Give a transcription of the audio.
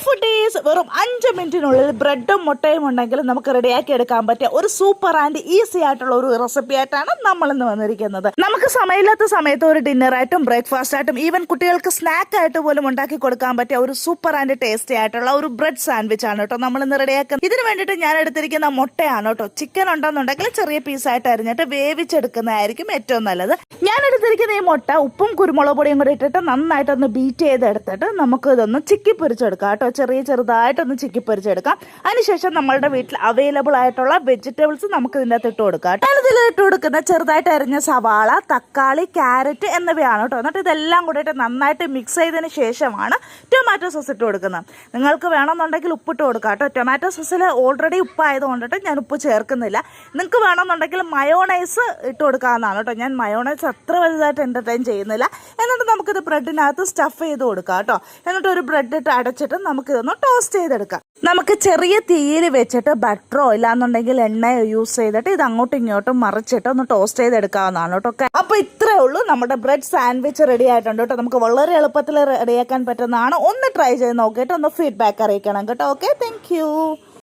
Foodies വെറും 5 മിനിറ്റിനുള്ളിൽ ബ്രെഡും മുട്ടയും ഉണ്ടെങ്കിൽ നമുക്ക് റെഡിയാക്കി എടുക്കാൻ പറ്റിയ ഒരു സൂപ്പർ ആൻഡ് ഈസി ആയിട്ടുള്ള ഒരു റെസിപ്പി ആയിട്ടാണ് നമ്മൾ ഇന്ന് വന്നിരിക്കുന്നത്. നമുക്ക് സമയമില്ലാത്ത സമയത്ത് ഒരു ഡിന്നറായിട്ടും ബ്രേക്ക്ഫാസ്റ്റ് ആയിട്ടും ഈവൻ കുട്ടികൾക്ക് സ്നാക്ക് ആയിട്ട് പോലും ഉണ്ടാക്കി കൊടുക്കാൻ പറ്റിയ ഒരു സൂപ്പർ ആൻഡ് ടേസ്റ്റി ആയിട്ടുള്ള ഒരു ബ്രെഡ് സാൻഡ്വിച്ച് ആണ് കേട്ടോ നമ്മൾ ഇന്ന് റെഡിയാക്കുന്നത്. ഇതിന് വേണ്ടിയിട്ട് ഞാൻ എടുത്തിരിക്കുന്ന മുട്ടയാണ് കേട്ടോ. ചിക്കൻ ഉണ്ടെന്നുണ്ടെങ്കിൽ ചെറിയ പീസായിട്ട് അരിഞ്ഞിട്ട് വേവിച്ചെടുക്കുന്നതായിരിക്കും ഏറ്റവും നല്ലത്. ഞാൻ എടുത്തിരിക്കുന്ന ഈ മുട്ട ഉപ്പും കുരുമുളക് പൊടിയും കൂടി ഇട്ടിട്ട് നന്നായിട്ടൊന്ന് ബീറ്റ് ചെയ്തെടുത്തിട്ട് നമുക്ക് ഇതൊന്ന് ചിക്കി പൊരിച്ചെടുക്കാം കേട്ടോ. ചെറുതായിട്ടൊന്ന് ചിക്കി പൊരിച്ചെടുക്കാം. അതിനുശേഷം നമ്മളുടെ വീട്ടിൽ അവൈലബിൾ ആയിട്ടുള്ള വെജിറ്റബിൾസ് നമുക്ക് ഇതിൻ്റെ അകത്ത് ഇട്ട് കൊടുക്കാം. ഞാനിതിൽ ഇട്ട് കൊടുക്കുന്ന ചെറുതായിട്ട് അരിഞ്ഞ സവാള, തക്കാളി, ക്യാരറ്റ് എന്നിവയാണ് കേട്ടോ. എന്നിട്ട് ഇതെല്ലാം കൂടിയിട്ട് നന്നായിട്ട് മിക്സ് ചെയ്തതിന് ശേഷമാണ് ടൊമാറ്റോ സോസ് ഇട്ട് കൊടുക്കുന്നത്. നിങ്ങൾക്ക് വേണമെന്നുണ്ടെങ്കിൽ ഉപ്പിട്ട് കൊടുക്കാം കേട്ടോ. ടൊമാറ്റോ സോസിൽ ഓൾറെഡി ഉപ്പായതുകൊണ്ടിട്ട് ഞാൻ ഉപ്പ് ചേർക്കുന്നില്ല. നിങ്ങൾക്ക് വേണമെന്നുണ്ടെങ്കിൽ മയോണൈസ് ഇട്ട് കൊടുക്കാവുന്നതാണ് കേട്ടോ. ഞാൻ മയോണൈസ് അത്ര വലുതായിട്ട് എൻ്റർടൈൻ ചെയ്യുന്നില്ല. എന്നിട്ട് നമുക്കിത് ബ്രെഡിനകത്ത് സ്റ്റഫ് ചെയ്ത് കൊടുക്കാം കേട്ടോ. എന്നിട്ട് ഒരു ബ്രെഡ് ഇട്ട് അടച്ചിട്ട് നമുക്കിതൊന്ന് ടോസ്റ്റ് ചെയ്തെടുക്കാം. നമുക്ക് ചെറിയ തീയിൽ വെച്ചിട്ട് ബട്ടറോ ഇല്ലാന്നുണ്ടെങ്കിൽ എണ്ണയോ യൂസ് ചെയ്തിട്ട് ഇത് അങ്ങോട്ടും ഇങ്ങോട്ടും മറിച്ചിട്ട് ഒന്ന് ടോസ്റ്റ് ചെയ്തെടുക്കാവുന്നതാണ് കേട്ടോ. അപ്പോൾ ഇത്രേ ഉള്ളൂ, നമ്മുടെ ബ്രെഡ് സാൻഡ്വിച്ച് റെഡി ആയിട്ടുണ്ട് കേട്ടോ. നമുക്ക് വളരെ എളുപ്പത്തിൽ റെഡിയാക്കാൻ പറ്റുന്നതാണ്. ഒന്ന് ട്രൈ ചെയ്ത് നോക്കിയിട്ട് ഒന്ന് ഫീഡ്ബാക്ക് അറിയിക്കണം കേട്ടോ. Okay, thank you.